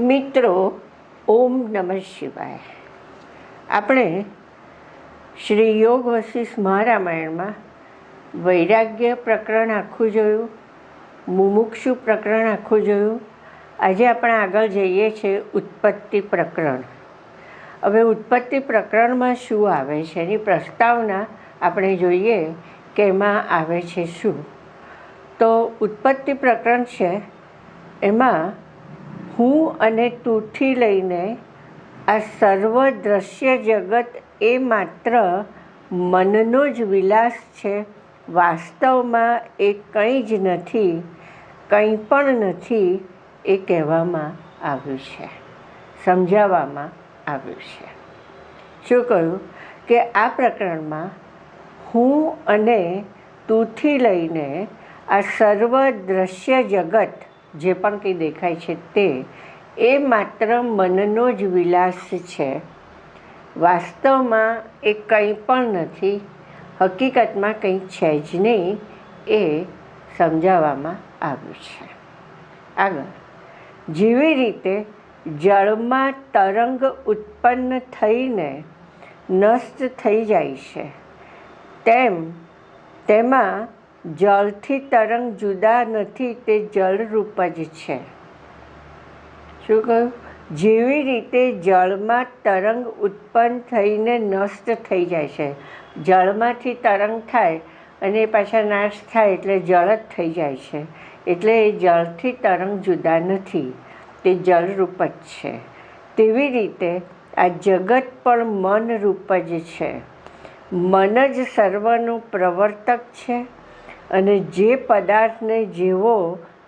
મિત્રો, ઓમ નમઃ શિવાય. આપણે શ્રી યોગ વશિષ્ઠ મહારામાયણમાં વૈરાગ્ય પ્રકરણ આખું જોયું, મુમુક્ષુ પ્રકરણ આખું જોયું. આજે આપણે આગળ જઈએ છીએ ઉત્પત્તિ પ્રકરણ. હવે ઉત્પત્તિ પ્રકરણમાં શું આવે છે એની પ્રસ્તાવના આપણે જોઈએ કે એમાં આવે છે શું. તો ઉત્પત્તિ પ્રકરણ છે, એમાં હું અને તુંથી લઈને આ સર્વ દ્રશ્ય જગત એ માત્ર મનનો જ વિલાસ છે. વાસ્તવમાં એ કંઈ જ નથી, કંઈ પણ નથી એ કહેવામાં આવ્યું છે, સમજાવવામાં આવ્યું છે. શું કહ્યું કે આ પ્રકરણમાં હું અને તુંથી લઈને આ સર્વ દ્રશ્ય જગત જે પણ કંઈ દેખાય છે તે એ માત્ર મનનો જ વિલાસ છે. વાસ્તવમાં એ કંઈ પણ નથી, હકીકતમાં કંઈ છે જ નહીં, એ સમજાવવામાં આવ્યું છે. આગળ, જેવી રીતે જળમાં તરંગ ઉત્પન્ન થઈને નષ્ટ થઈ જાય છે, તેમાં જળથી તરંગ જુદા નથી, તે જળરૂપ જ છે. શું કહ્યું? જેવી રીતે જળમાં તરંગ ઉત્પન્ન થઈને નષ્ટ થઈ જાય છે, જળમાંથી તરંગ થાય અને પાછા નાશ થાય એટલે જળ જ થઈ જાય છે, એટલે એ જળથી તરંગ જુદા નથી, તે જળરૂપ જ છે. તેવી રીતે આ જગત પણ મનરૂપ જ છે. મન જ સર્વનું પ્રવર્તક છે અને જે પદાર્થને જેવો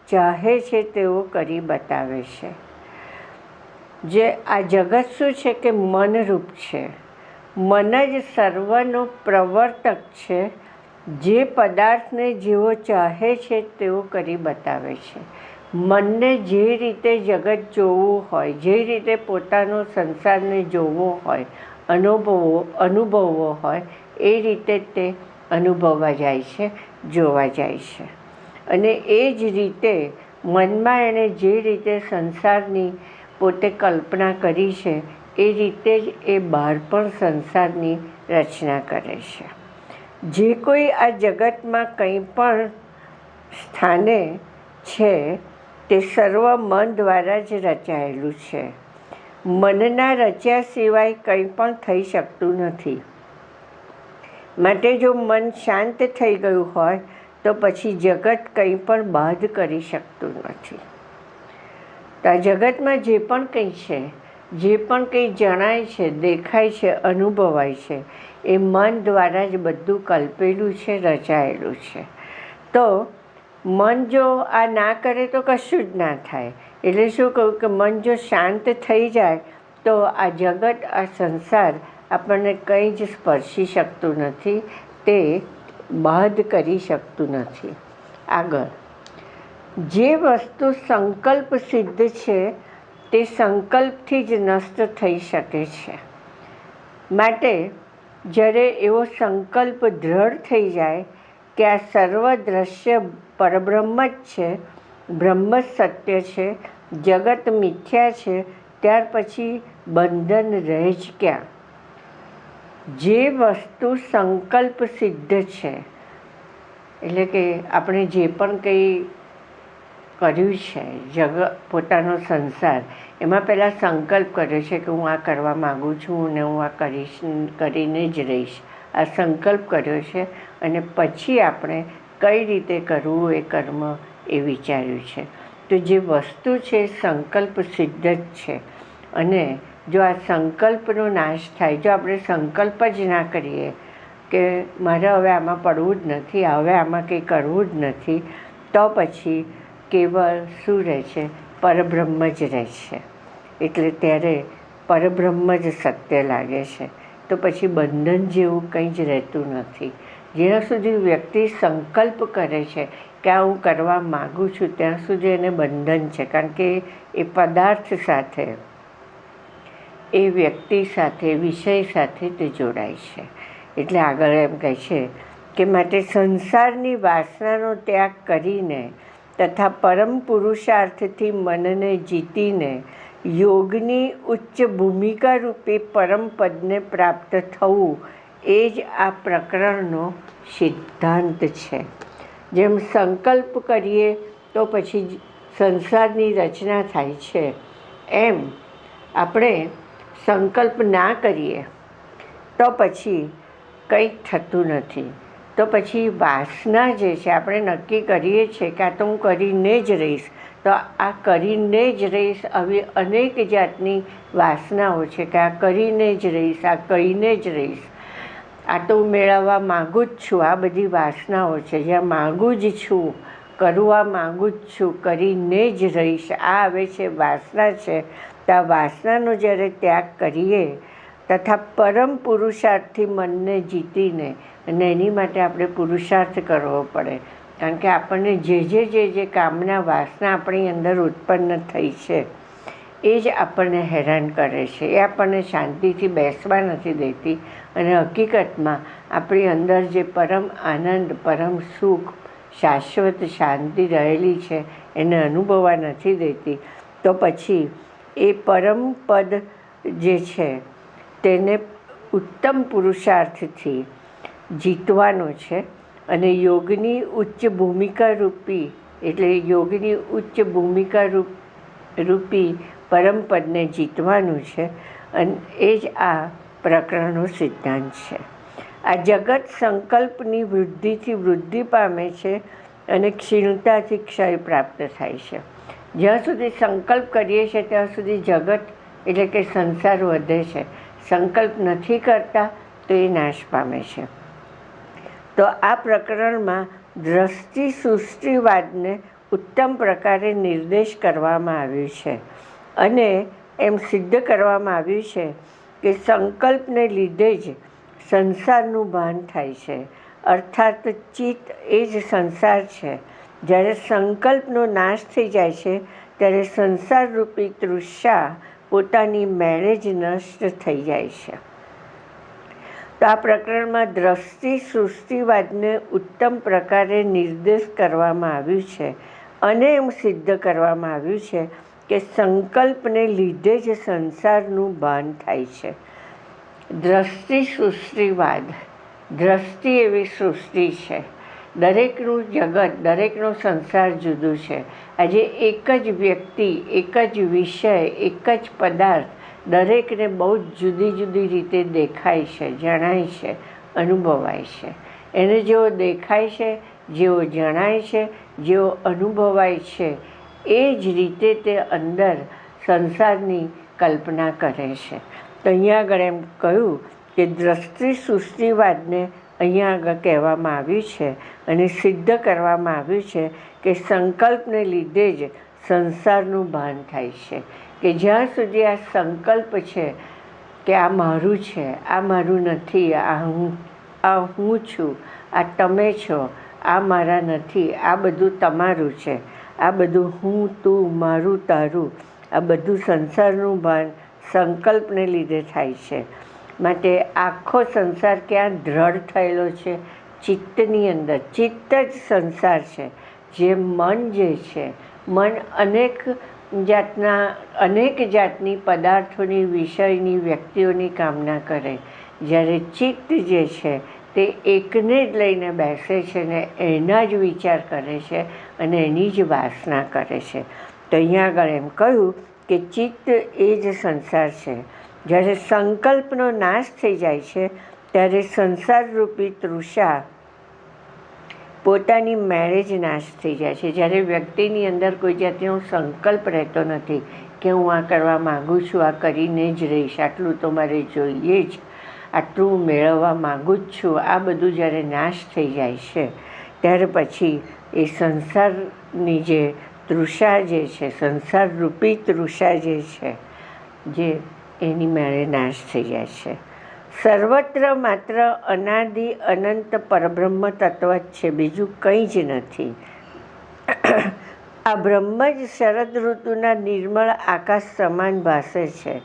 ચાહે છે તેવો કરી બતાવે છે. જે આ જગત શું છે કે મનરૂપ છે. મન જ સર્વનો પ્રવર્તક છે, જે પદાર્થને જેવો ચાહે છે તેવો કરી બતાવે છે. મનને જે રીતે જગત જોવું હોય, જે રીતે પોતાનો સંસારને જોવો હોય, અનુભવવો હોય, એ રીતે તે અનુભવવા જાય છે, જોવા જાય છે. અને એ જ રીતે મનમાં એણે જે રીતે સંસારની પોતે કલ્પના કરી છે, એ રીતે જ એ બહાર પણ સંસારની રચના કરે છે. જે કોઈ આ જગતમાં કંઈ પણ સ્થાને છે તે સર્વ મન દ્વારા જ રચાયેલું છે. મનના રચ્યા સિવાય કંઈ પણ થઈ શકતું નથી. માટે જો મન શાંત થઈ ગયું હોય તો પછી જગત કંઈ પણ બાદ કરી શકતું નથી. તો આ જગતમાં જે પણ કંઈ છે, જે પણ કંઈ જણાય છે, દેખાય છે, અનુભવાય છે, એ મન દ્વારા જ બધું કલ્પેલું છે, રચાયેલું છે. તો મન જો આ ના કરે તો કશું જ ના થાય. એટલે શું કહું કે મન જો શાંત થઈ જાય તો આ જગત, આ સંસાર આપણને કંઈ જ સ્પર્શી શકતું નથી, તે બાદ કરી શકતું નથી. આગળ, જે વસ્તુ સંકલ્પ સિદ્ધ છે તે સંકલ્પથી જ નષ્ટ થઈ શકે છે. માટે જ્યારે એવો સંકલ્પ દ્રઢ થઈ જાય કે આ સર્વ દ્રશ્ય પરબ્રહ્મ જ છે, બ્રહ્મ જ સત્ય છે, જગત મિથ્યા છે, ત્યાર પછી બંધન રહે જ ક્યાં? જે વસ્તુ સંકલ્પ સિદ્ધ છે, એટલે કે આપણે જે પણ કંઈ કર્યું છે, પોતાનો સંસાર, એમાં પહેલાં સંકલ્પ કર્યો છે કે હું આ કરવા માગું છું ને હું આ કરીશ, કરીને જ રહીશ. આ સંકલ્પ કર્યો છે અને પછી આપણે કઈ રીતે કરવું એ કર્મ એ વિચાર્યું છે. તો જે વસ્તુ છે સંકલ્પ સિદ્ધ જ છે. અને જો આ સંકલ્પનો નાશ થાય, જો આપણે સંકલ્પ જ ના કરીએ કે મારે હવે આમાં પડવું જ નથી, હવે આમાં કંઈ કરવું જ નથી, તો પછી કેવળ શું રહે છે? પરબ્રહ્મ જ રહે છે. એટલે ત્યારે પરબ્રહ્મ જ સત્ય લાગે છે. તો પછી બંધન જેવું કંઈ જ રહેતું નથી. જ્યાં સુધી વ્યક્તિ સંકલ્પ કરે છે કે આ હું કરવા માગું છું, ત્યાં સુધી એને બંધન છે. કારણ કે એ પદાર્થ સાથે, એ વ્યક્તિ સાથે, વિષય સાથે તે જોડાય છે. એટલે આગળ એમ કહે છે કે માટે સંસારની વાસનાનો ત્યાગ કરીને તથા પરમ પુરુષાર્થથી મનને જીતીને યોગની ઉચ્ચ ભૂમિકા રૂપે પરમપદને પ્રાપ્ત થવું એ જ આ પ્રકરણનો સિદ્ધાંત છે. જેમ સંકલ્પ કરીએ તો પછી સંસારની રચના થાય છે, એમ આપણે સંકલ્પ ના કરીએ તો પછી કંઈ થતું નથી. તો પછી વાસના જે છે, આપણે નક્કી કરીએ છીએ કે આ તો હું કરીને જ રહીશ, તો આ કરીને જ રહીશ આવી અનેક જાતની વાસનાઓ છે કે આ કરીને જ રહીશ, આ કહીને જ રહીશ, આ તો હું મેળવવા માગું જ છું. આ બધી વાસનાઓ છે. જ્યાં માગું જ છું, કરવા માગું જ છું, કરીને જ રહીશ, આ આવે છે વાસના છે. તો આ વાસનાનો જ્યારે ત્યાગ કરીએ તથા પરમ પુરુષાર્થથી મનને જીતીને, અને એની માટે આપણે પુરુષાર્થ કરવો પડે. કારણ કે આપણને જે કામના વાસના આપણી અંદર ઉત્પન્ન થઈ છે એ જ આપણને હેરાન કરે છે. એ આપણને શાંતિથી બેસવા નથી દેતી અને હકીકતમાં આપણી અંદર જે પરમ આનંદ, પરમ સુખ, શાશ્વત શાંતિ રહેલી છે એને અનુભવવા નથી દેતી. તો પછી એ પરમ પદ જે છે તેને ઉત્તમ પુરુષાર્થથી જીતવાનો છે. અને યોગની ઉચ્ચ ભૂમિકા રૂપી, એટલે યોગની ઉચ્ચ ભૂમિકા રૂપી પરમપદને જીતવાનું છે. અને એ જ આ પ્રકરણનો સિદ્ધાંત છે. આ જગત સંકલ્પની વૃદ્ધિથી વૃદ્ધિ પામે છે અને ક્ષીણતાથી ક્ષય પ્રાપ્ત થાય છે. જ્યાં સુધી સંકલ્પ કરીએ છીએ ત્યાં સુધી જગત એટલે કે સંસાર વધે છે. સંકલ્પ નથી કરતા તો એ નાશ પામે છે. તો આ પ્રકરણમાં દ્રષ્ટિ સૃષ્ટિવાદને ઉત્તમ પ્રકારે નિર્દેશ કરવામાં આવ્યું છે અને એમ સિદ્ધ કરવામાં આવ્યું છે કે સંકલ્પને લીધે જ સંસારનું ભાન થાય છે. અર્થાત ચિત્ત એ જ સંસાર છે. જ્યારે સંકલ્પનો નાશ થઈ જાય છે ત્યારે સંસારરૂપી તૃષા પોતાની મેળે જ નષ્ટ થઈ જાય છે. તો આ પ્રકરણમાં દ્રષ્ટિ સૃષ્ટિવાદને ઉત્તમ પ્રકારે નિર્દેશ કરવામાં આવ્યું છે અને એમ સિદ્ધ કરવામાં આવ્યું છે કે સંકલ્પને લીધે જ સંસારનું ભાન થાય છે. દ્રષ્ટિ સૃષ્ટિવાદ, દ્રષ્ટિ એવી સૃષ્ટિ છે. દરેકનું જગત, દરેકનો સંસાર જુદું છે. આજે એક જ વ્યક્તિ, એક જ વિષય, એક જ પદાર્થ દરેકને બહુ જ જુદી જુદી રીતે દેખાય છે, જણાય છે, અનુભવાય છે. એને જેવો દેખાય છે, જેવો જણાય છે, જેવો અનુભવાય છે, એ જ રીતે તે અંદર સંસારની કલ્પના કરે છે. તો અહીંયા આગળ એમ કહ્યું કે દ્રષ્ટિ સૃષ્ટિવાદને અહીંયા આગળ કહેવામાં આવ્યું છે અને સિદ્ધ કરવામાં આવ્યું છે કે સંકલ્પને લીધે જ સંસારનું ભાન થાય છે. કે જ્યાં સુધી આ સંકલ્પ છે કે આ મારું છે, આ મારું નથી, આ હું છું, આ તમે છો, આ મારા નથી, આ બધું તમારું છે, આ બધું હું, તું, મારું, તારું, આ બધું સંસારનું ભાન સંકલ્પને લીધે થાય છે. માટે આખો સંસાર ક્યાં દ્રઢ થયેલો છે? ચિત્તની અંદર. ચિત્ત જ સંસાર છે. જે મન જે છે, મન અનેક જાતની પદાર્થોની, વિષયની, વ્યક્તિઓની કામના કરે. જ્યારે ચિત્ત જે છે તે એકને જ લઈને બેસે છે ને એના જ વિચાર કરે છે અને એની જ વાસના કરે છે. તો અહીંયા આગળ એમ કહ્યું કે ચિત્ત એ જ સંસાર છે. જ્યારે સંકલ્પનો નાશ થઈ જાય છે ત્યારે સંસારરૂપી તૃષા પોતાની મેળે જ નાશ થઈ જાય છે. જ્યારે વ્યક્તિની અંદર કોઈ જાતનો સંકલ્પ રહેતો નથી કે હું આ કરવા માગું છું, આ કરીને જ રહીશ, આટલું તો મારે જોઈએ જ, આટલું મેળવવા માગું જ છું, આ બધું જ્યારે નાશ થઈ જાય છે ત્યારે પછી એ સંસારની જે તૃષા જે છે, સંસારરૂપી તૃષા જે છે, જે એની મેળે નાશ થઈ જાય છે. સર્વત્ર માત્ર અનાદિ અનંત પરબ્રહ્મ તત્વ જ છે, બીજું કંઈ જ નથી. આ બ્રહ્મ જ શરદ ઋતુના નિર્મળ આકાશ સમાન ભાસે છે.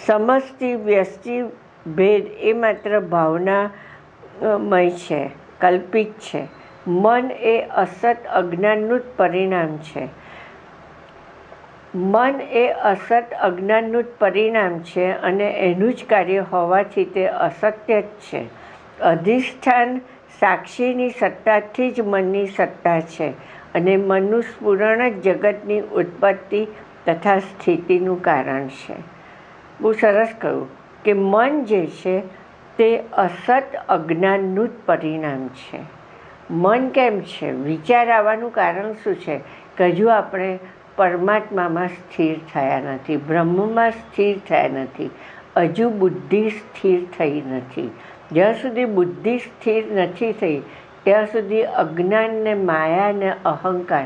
સમષ્ટિ વ્યષ્ટિ ભેદ એ માત્ર ભાવનામય છે, કલ્પિત છે. મન એ અસત અજ્ઞાનનું જ પરિણામ છે. મન એ અસત અજ્ઞાનનું જ પરિણામ છે અને એનું જ કાર્ય હોવાથી તે અસત્ય જ છે. અધિષ્ઠાન સાક્ષીની સત્તાથી જ મનની સત્તા છે અને મનનું સ્ફુરણ જ જગતની ઉત્પત્તિ તથા સ્થિતિનું કારણ છે. બહુ સરસ કહ્યું કે મન જે છે તે અસત અજ્ઞાનનું જ પરિણામ છે. મન કેમ છે? વિચાર આવવાનું કારણ શું છે? કે હજુ આપણે પરમાત્મામાં સ્થિર થયા નથી, બ્રહ્મમાં સ્થિર થયા નથી, હજુ બુદ્ધિ સ્થિર થઈ નથી. જ્યાં સુધી બુદ્ધિ સ્થિર નથી થઈ ત્યાં સુધી અજ્ઞાન ને માયા ને અહંકાર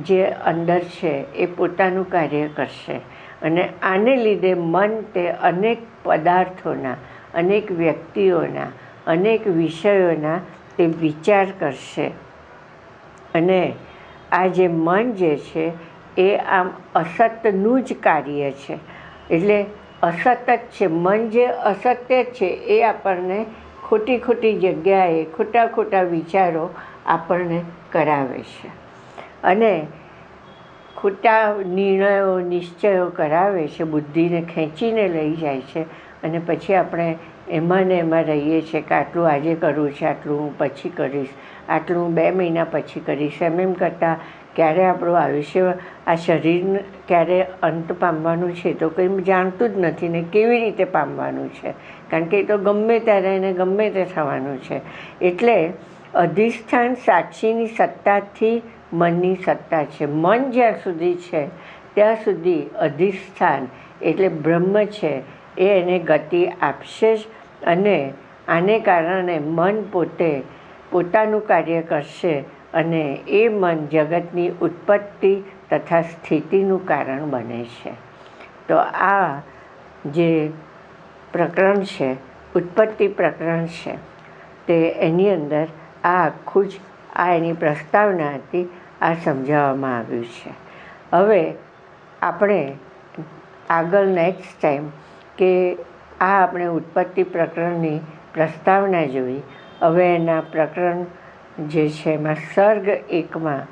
જે અંદર છે એ પોતાનું કાર્ય કરશે અને આને લીધે મન તે અનેક પદાર્થોના, અનેક વ્યક્તિઓના, અનેક વિષયોના તે વિચાર કરશે. અને આ જે મન જે છે એ આમ અસતનું જ કાર્ય છે. એટલે અસત જ છે. મન જે અસત્ય છે એ આપણને ખોટી ખોટી જગ્યાએ ખોટા ખોટા વિચારો આપણને કરાવે છે અને ખોટા નિર્ણયો, નિશ્ચયો કરાવે છે, બુદ્ધિને ખેંચીને લઈ જાય છે અને પછી આપણે એમાં ને એમાં રહીએ છીએ કે આટલું આજે કરવું છે, આટલું હું પછી કરીશ, આટલું હું 2 મહિના પછી કરીશ. એમ કરતાં ક્યારે આપણું આયુષ્ય, આ શરીરને ક્યારે અંત પામવાનું છે તો કંઈ જાણતું જ નથી ને કેવી રીતે પામવાનું છે, કારણ કે એ તો ગમે ત્યારે એને ગમે તે થવાનું છે. એટલે અધિષ્ઠાન સાક્ષીની સત્તાથી મનની સત્તા છે. મન જ્યાં સુધી છે ત્યાં સુધી અધિષ્ઠાન એટલે બ્રહ્મ છે એ એને ગતિ આપશે જ અને આને કારણે મન પોતે પોતાનું કાર્ય કરશે અને એ મન જગતની ઉત્પત્તિ તથા સ્થિતિનું કારણ બને છે. તો આ જે પ્રકરણ છે, ઉત્પત્તિ પ્રકરણ છે, તે એની અંદર આ આખું જ આ એની પ્રસ્તાવના હતી, આ સમજાવવામાં આવ્યું છે. હવે આપણે આગળ નેક્સ્ટ ટાઈમ કે આ આપણે ઉત્પત્તિ પ્રકરણની પ્રસ્તાવના જોઈ. હવે એના પ્રકરણ જે છે એમાં સર્ગ 1માં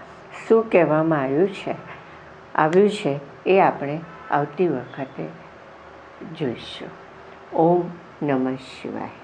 શું કહેવામાં આવ્યું છે એ આપણે આવતી વખતે જોઈશું. ઓમ નમઃ શિવાય.